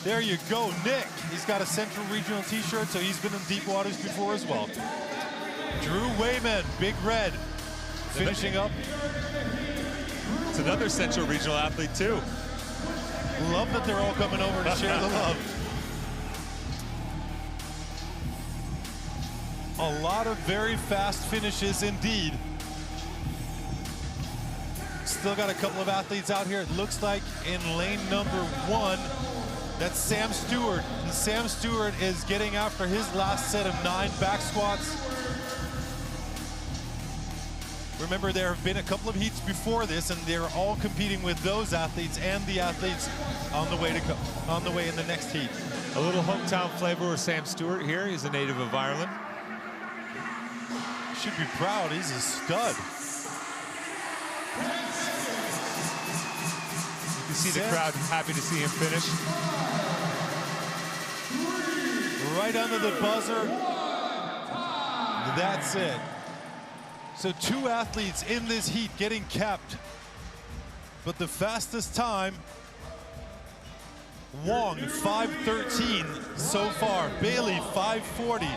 There you go, Nick. He's got a Central Regional t-shirt, so he's been in deep waters before as well. Drew Wayman, Big Red, finishing up. It's another Central Regional athlete, too. Love that they're all coming over to share the love. A lot of very fast finishes indeed. Still got a couple of athletes out here. It looks like in lane number 1, that's Sam Stewart. And Sam Stewart is getting after his last set of 9 back squats. Remember, there have been a couple of heats before this, and they're all competing with those athletes and the athletes on the way in the next heat. A little hometown flavor with Sam Stewart here. He's a native of Ireland. Should be proud. He's a stud. You see the crowd happy to see him finish. Right under the buzzer. That's it. So 2 athletes in this heat getting capped. But the fastest time, Wong, 5:13 so far. Bailey, 5:40.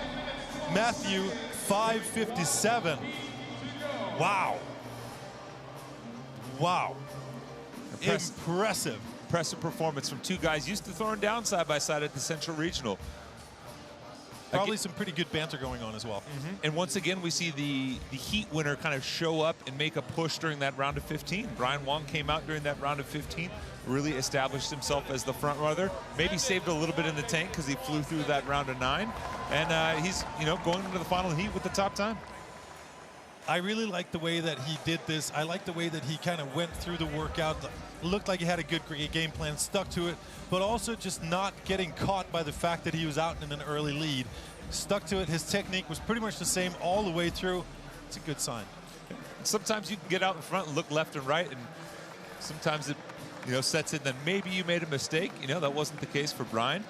Matthew, 5:57. Wow. Wow. Impressive. impressive performance from two guys used to throwing down side by side at the Central Regional. Probably some pretty good banter going on as well. And once again, we see the heat winner kind of show up and make a push during that round of 15. Brian Wong came out during that round of 15, really established himself as the front runner. Maybe saved a little bit in the tank because he flew through that round of 9. And he's, going into the final heat with the top time. I really like the way that he did this. I like the way that he kind of went through the workout. Looked like he had a good game plan, stuck to it, but also just not getting caught by the fact that he was out in an early lead. Stuck to it. His technique was pretty much the same all the way through. It's a good sign. Sometimes you can get out in front and look left and right, and sometimes it sets in that maybe you made a mistake. That wasn't the case for Brian.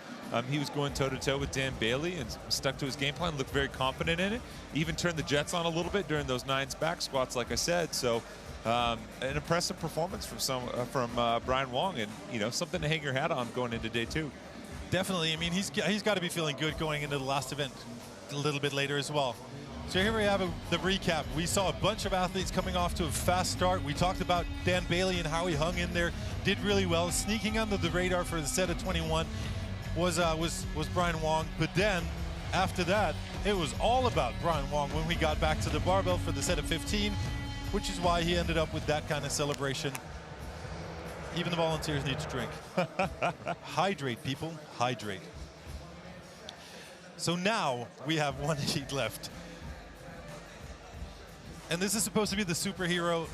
He was going toe-to-toe with Dan Bailey and stuck to his game plan, looked very confident in it. Even turned the jets on a little bit during those 9 back squats, like I said. So an impressive performance from Brian Wong, and something to hang your hat on going into day 2. Definitely. I mean, he's got to be feeling good going into the last event a little bit later as well. So here we have the recap. We saw a bunch of athletes coming off to a fast start. We talked about Dan Bailey and how he hung in there, did really well, sneaking under the radar for the set of 21. Was Brian Wong, but then after that it was all about Brian Wong when we got back to the barbell for the set of 15, which is why he ended up with that kind of celebration. Even the volunteers need to drink. Hydrate, people, hydrate. So now we have one heat left, and this is supposed to be the superhero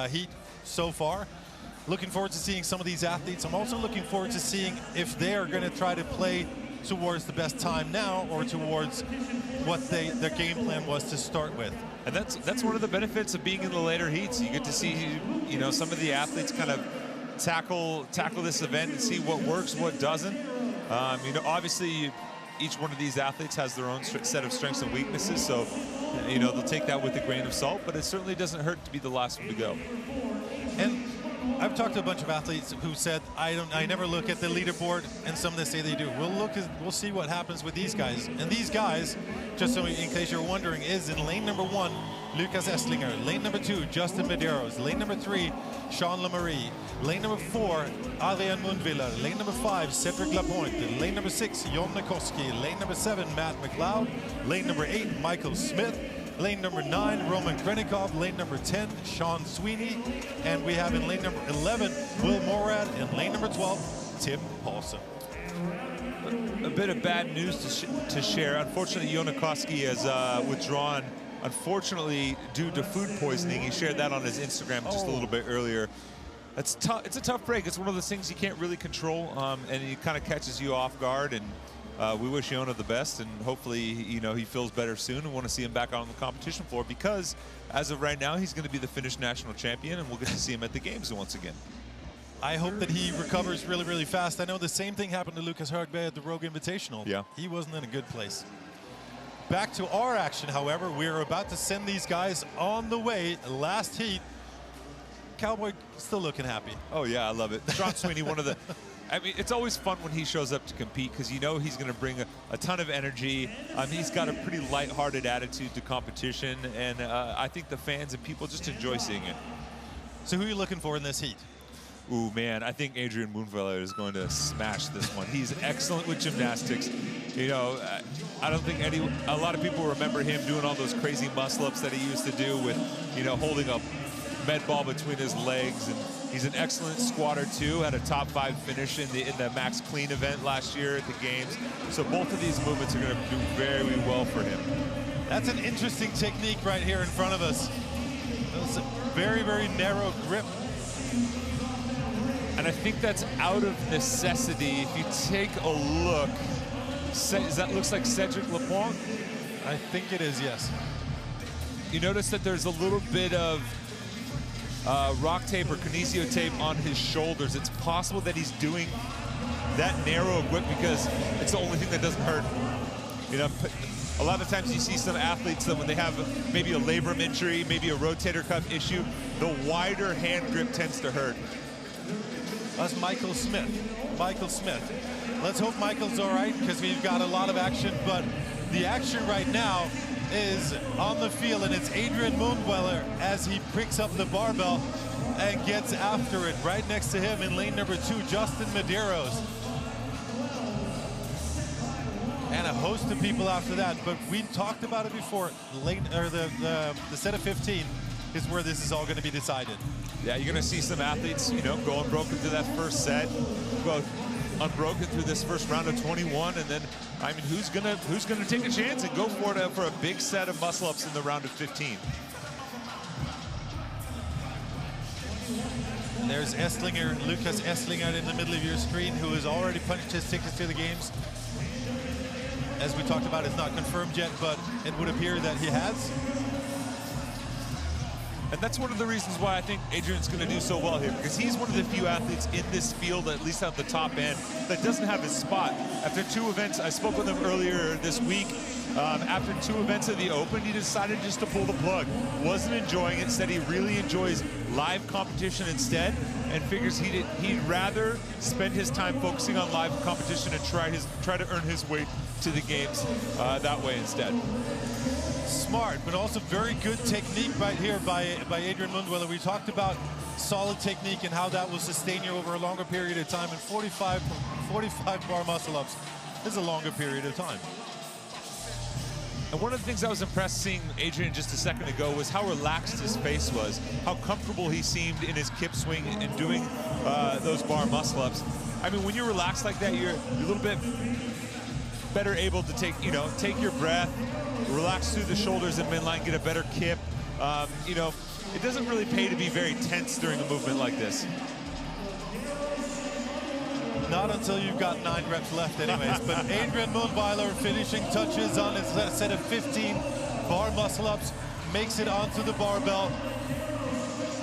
heat so far. Looking forward to seeing some of these athletes. I'm also looking forward to seeing if they are going to try to play towards the best time now or towards what their game plan was to start with. And that's one of the benefits of being in the later heats. You get to see, some of the athletes kind of tackle this event and see what works, what doesn't. Obviously, each one of these athletes has their own set of strengths and weaknesses, so they'll take that with a grain of salt. But it certainly doesn't hurt to be the last one to go. And I've talked to a bunch of athletes who said, I never look at the leaderboard, and some that say they do. We'll see what happens with these guys. And these guys, just so in case you're wondering, is in lane number 1, Lucas Esslinger. Lane number 2, Justin Medeiros. Lane number 3, Sean Lamarie. Lane number 4, Adrian Mundwiller. Lane number 5, Cedric Lapointe. Lane number 6, Jon Nikoski. Lane number 7, Matt McLeod. Lane number 8, Michael Smith. Lane number 9, Roman Krenikov. Lane number 10, Sean Sweeney. And we have in lane number 11, Will Morad. And lane number 12, Tim Paulson. A bit of bad news to share. Unfortunately, Jon Nikoski has withdrawn, unfortunately, due to food poisoning. He shared that on his Instagram just a little bit earlier. It's a tough break. It's one of those things you can't really control, and it kind of catches you off guard. And we wish Yona the best, and hopefully, he feels better soon, and want to see him back on the competition floor, because as of right now, he's going to be the Finnish national champion, and we'll get to see him at the games once again. I hope that he recovers really, really fast. I know the same thing happened to Lucas Högberg at the Rogue Invitational. Yeah. He wasn't in a good place. Back to our action, however, we're about to send these guys on the way. Last heat. Cowboy still looking happy. Oh, yeah, I love it. Sean Sweeney, one of the... I mean, it's always fun when he shows up to compete, because he's going to bring a ton of energy. He's got a pretty lighthearted attitude to competition, and I think the fans and people just enjoy seeing it. So who are you looking for in this heat? Ooh, man, I think Adrian Mundwiller is going to smash this one. He's excellent with gymnastics. I don't think a lot of people remember him doing all those crazy muscle-ups that he used to do with, holding a med ball between his legs. And he's an excellent squatter, too. Had a top 5 finish in the Max Clean event last year at the games. So both of these movements are going to do very well for him. That's an interesting technique right here in front of us. That's a very, very narrow grip. And I think that's out of necessity. If you take a look, that looks like Cedric Lapointe? I think it is, yes. You notice that there's a little bit of rock tape or kinesio tape on his shoulders. It's possible that he's doing that narrow grip because it's the only thing that doesn't hurt. A lot of times you see some athletes that when they have maybe a labrum injury, maybe a rotator cuff issue, the wider hand grip tends to hurt. That's Michael Smith. Michael Smith. Let's hope Michael's all right, because we've got a lot of action, but the action right now is on the field, and it's Adrian Mundwiller as he picks up the barbell. and gets after it. Right next to him in lane number 2, Justin Medeiros. And a host of people after that, but we talked about it before. The set of 15 is where this is all going to be decided. Yeah, you're going to see some athletes, you know, go unbroken through that first set, go unbroken through this first round of 21, and then, I mean, who's gonna take a chance and go for it for a big set of muscle-ups in the round of 15? There's Esslinger, Lucas Esslinger in the middle of your screen, who has already punched his tickets to the games. As we talked about, it's not confirmed yet, but it would appear that he has. And that's one of the reasons why I think Adrian's going to do so well here, because he's one of the few athletes in this field, at least at the top end, that doesn't have his spot. After 2 events, I spoke with him earlier this week. After 2 events of the Open, he decided just to pull the plug. Wasn't enjoying it, said he really enjoys live competition instead, and figures he'd rather spend his time focusing on live competition and try to earn his way to the games that way instead. Smart, but also very good technique right here by Adrian Mundwiller. We talked about solid technique and how that will sustain you over a longer period of time, and 45 bar muscle-ups is a longer period of time. And one of the things I was impressed seeing Adrian just a second ago was how relaxed his face was, how comfortable he seemed in his kip swing and doing those bar muscle-ups. I mean, when you're relaxed like that, you're a little bit better able to take your breath, relax through the shoulders in midline, get a better kip. You know, it doesn't really pay to be very tense during a movement like this. Not until you've got 9 reps left anyways. But Adrian Mundwiller finishing touches on his set of 15 bar muscle-ups, makes it onto the barbell.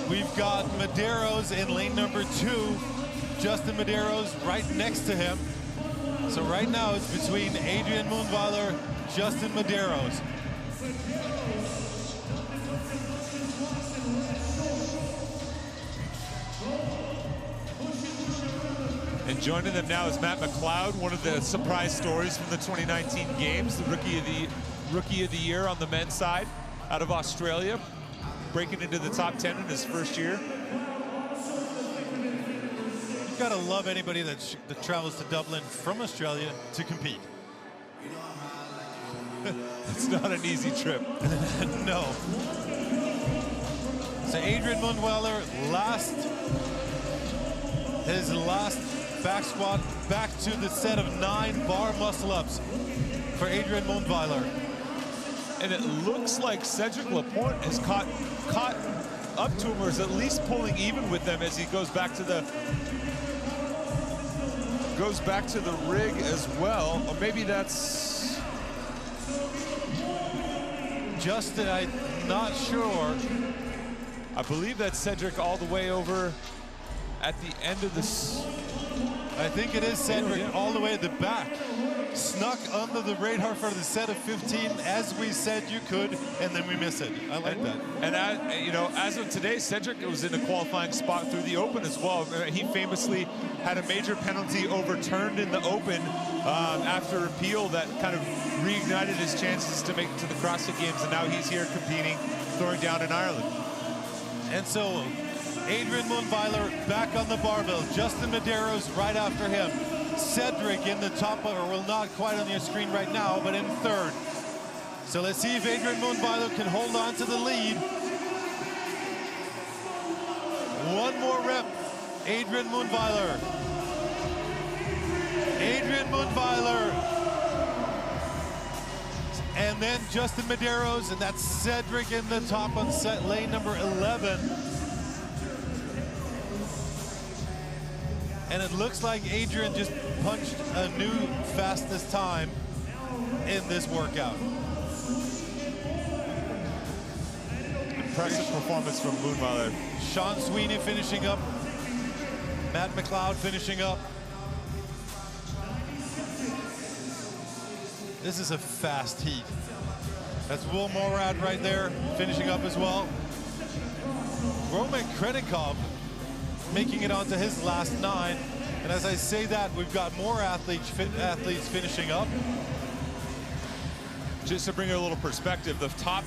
We've got Medeiros in lane number 2. Justin Medeiros right next to him. So right now it's between Adrian Mundwiller, Justin Medeiros. And joining them now is Matt McLeod, one of the surprise stories from the 2019 games, the rookie of the year on the men's side out of Australia, breaking into the top 10 in his first year. You've got to love anybody that travels to Dublin from Australia to compete. It's not an easy trip. No. So Adrian Mundwiller, his last back squat, back to the set of 9 bar muscle-ups for Adrian Mundwiller. And it looks like Cedric Laporte has caught up to him, or is at least pulling even with them as he goes back to the rig as well. Or maybe that's Justin, I'm not sure. I believe that's Cedric all the way over at the end of this. I think it is Cedric all the way at the back. Snuck under the radar for the set of 15, as we said you could, and then we miss it. I like that. And you know, as of today, Cedric was in a qualifying spot through the Open as well. He famously had a major penalty overturned in the Open after appeal that kind of reignited his chances to make it to the CrossFit Games, and now he's here competing, throwing down in Ireland. And so Adrian Mundwiller back on the barbell. Justin Medeiros right after him. Cedric in the top, or well, not quite on your screen right now, but in 3rd. So let's see if Adrian Mundwiller can hold on to the lead. One more rep. Adrian Mundwiller. Adrian Mundwiller. And then Justin Medeiros, and that's Cedric in the top on lane number 11. And it looks like Adrian just punched a new fastest time in this workout. Impressive performance from Mundwiller. Sean Sweeney finishing up. Matt McLeod finishing up. This is a fast heat. That's Will Morad right there, finishing up as well. Roman Krenikov making it onto his last 9. And as I say that, we've got more athletes finishing up. Just to bring a little perspective, the top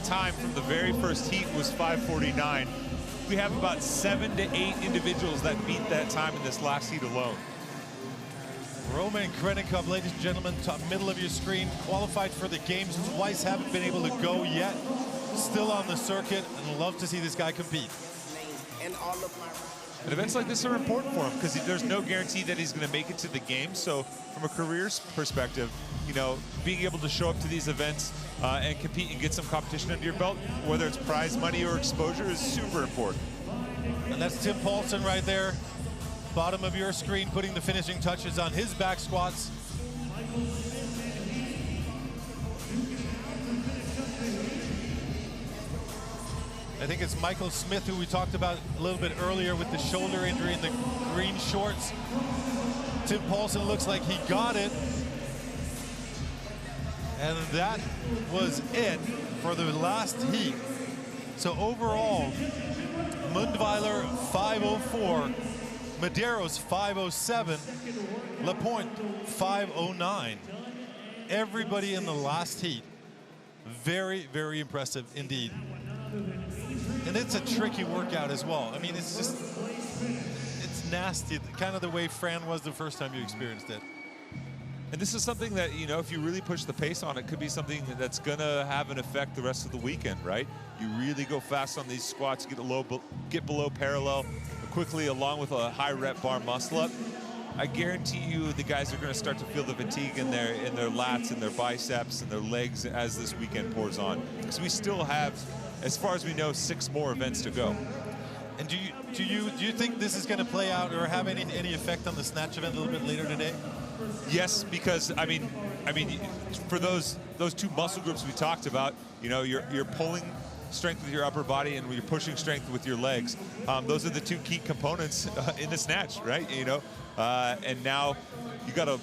time from the very first heat was 5:49. we have about 7 to 8 individuals that beat that time in this last heat alone. Roman Krenikov, ladies and gentlemen, top middle of your screen, qualified for the games twice, haven't been able to go yet. Still on the circuit, and love to see this guy compete. And events like this are important for him because there's no guarantee that he's going to make it to the games. So from a career perspective, you know, being able to show up to these events and compete and get some competition under your belt, whether it's prize money or exposure, is super important. And that's Tim Paulson right there, bottom of your screen, putting the finishing touches on his back squats. I think it's Michael Smith, who we talked about a little bit earlier with the shoulder injury in the green shorts. Tim Paulson looks like he got it. And that was it for the last heat. So overall, Mundwiller 5:04, Medeiros 5:07, Lapointe 5:09. Everybody in the last heat. Very, very impressive indeed. And it's a tricky workout as well. I mean, it's just, it's nasty, kind of the way Fran was the first time you experienced it. And this is something that, you know, if you really push the pace on it, could be something that's going to have an effect the rest of the weekend, right? You really go fast on these squats, get below parallel quickly, along with a high rep bar muscle up. I guarantee you the guys are going to start to feel the fatigue in their lats and their biceps and their legs as this weekend pours on. Because we still have, as far as we know, 6 more events to go. And do you think this is going to play out or have any effect on the snatch event a little bit later today? Yes, because I mean, for those 2 muscle groups we talked about, you know, you're pulling strength with your upper body and you're pushing strength with your legs. Those are the 2 key components in the snatch, right? You know, and now you got to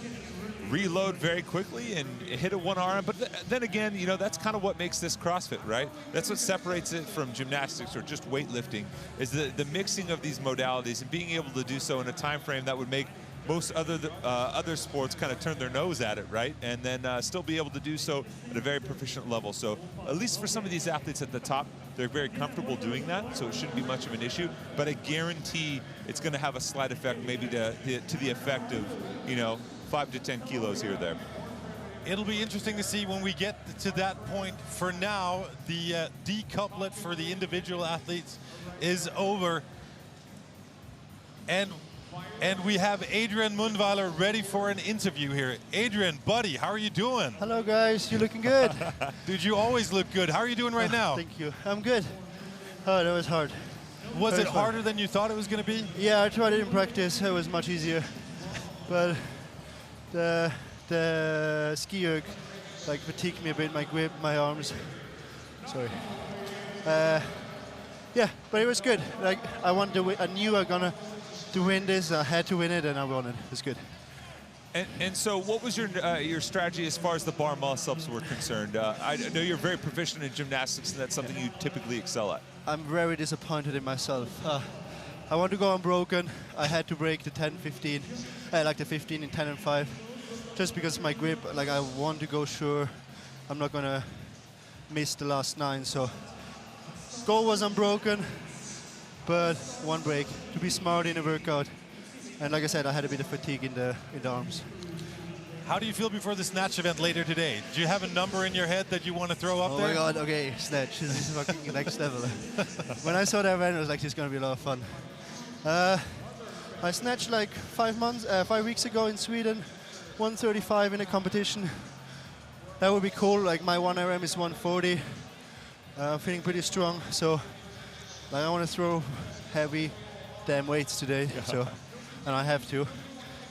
reload very quickly and hit a 1 RM. But then again, you know, that's kind of what makes this CrossFit, right? That's what separates it from gymnastics or just weightlifting, is the mixing of these modalities and being able to do so in a time frame that would make most other sports kind of turn their nose at it, right? And then still be able to do so at a very proficient level. So at least for some of these athletes at the top, they're very comfortable doing that, so it shouldn't be much of an issue. But I guarantee it's going to have a slight effect, maybe to the effect of, you know, 5 to 10 kilos here or there. It'll be interesting to see when we get to that point. For now, the D-Couplet for the individual athletes is over. And we have Adrian Mundwiller ready for an interview here. Adrian, buddy, how are you doing? Hello, guys. You looking good? Dude, you always look good. How are you doing right now? Thank you. I'm good. Oh, that was hard. Was it harder than you thought it was going to be? Yeah, I tried it in practice. It was much easier. But the ski erg like fatigued me a bit, my grip, my arms. Sorry. Yeah, but it was good. Like I knew I gonna to win this. I had to win it, and I won it. It's good. And so, what was your strategy as far as the bar muscle-ups were concerned? I know you're very proficient in gymnastics, and that's something you typically excel at. I'm very disappointed in myself. I want to go unbroken. I had to break the 10-15, like the 15 in 10 and 5, just because my grip. Like I want to go sure I'm not gonna miss the last 9. So goal was unbroken, but 1 break to be smart in a workout. And like I said, I had a bit of fatigue in the arms. How do you feel before the snatch event later today? Do you have a number in your head that you want to throw up there? Oh my God, okay, snatch. This is fucking next level. When I saw that event, I was like, this is going to be a lot of fun. I snatched like 5 weeks ago in Sweden, 135 in a competition. That would be cool. Like my 1 RM is 140. I'm feeling pretty strong, so like, I want to throw heavy damn weights today. So, and I have to.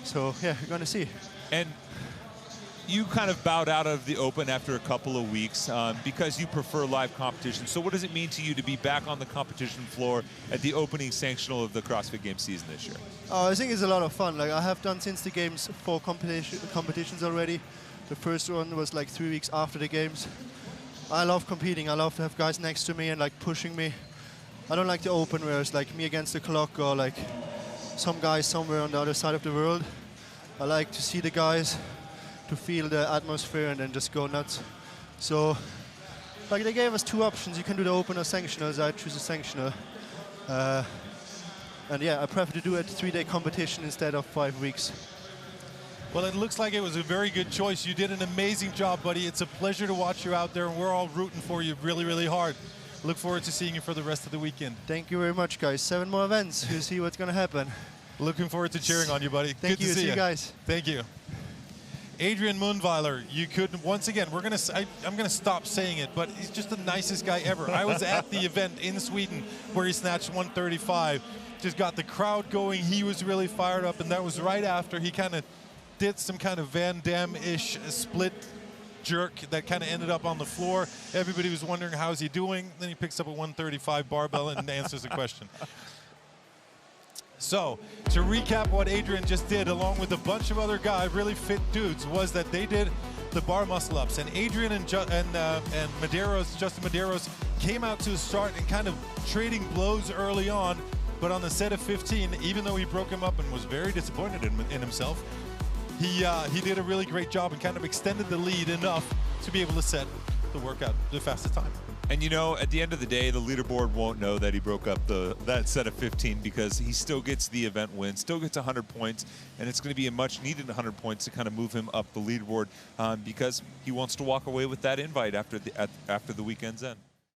So yeah, we're gonna see. And you kind of bowed out of the Open after a couple of weeks because you prefer live competition. So what does it mean to you to be back on the competition floor at the opening sanctional of the CrossFit Games season this year? Oh, I think it's a lot of fun. Like I have done since the games 4 competitions already. The first one was like 3 weeks after the games. I love competing. I love to have guys next to me and like pushing me. I don't like the Open where it's like me against the clock or like some guys somewhere on the other side of the world. I like to see the guys, to feel the atmosphere and then just go nuts. So, like they gave us 2 options. You can do the Open or sanctionals. I choose the sanctional. And yeah, I prefer to do a 3-day competition instead of 5 weeks. Well, it looks like it was a very good choice. You did an amazing job, buddy. It's a pleasure to watch you out there, and we're all rooting for you really, really hard. Look forward to seeing you for the rest of the weekend. Thank you very much, guys. 7 more events. We'll see what's going to happen. Looking forward to cheering on you, buddy. Thank you. See you guys. Thank you. Adrian Mundwiller, you could, once again, I'm gonna stop saying it, but he's just the nicest guy ever. I was at the event in Sweden where he snatched 135, just got the crowd going. He was really fired up, and that was right after he kind of did some kind of Van Damme-ish split jerk that kind of ended up on the floor. Everybody was wondering, how's he doing? Then he picks up a 135 barbell and answers the question. So, to recap what Adrian just did, along with a bunch of other guys, really fit dudes, was that they did the bar muscle ups. And Adrian and Justin Medeiros came out to the start and kind of trading blows early on. But on the set of 15, even though he broke him up and was very disappointed in himself, he did a really great job and kind of extended the lead enough to be able to set the workout the fastest time. And you know, at the end of the day, the leaderboard won't know that he broke up that set of 15 because he still gets the event win, still gets 100 points, and it's going to be a much needed 100 points to kind of move him up the leaderboard because he wants to walk away with that invite after the weekend's end.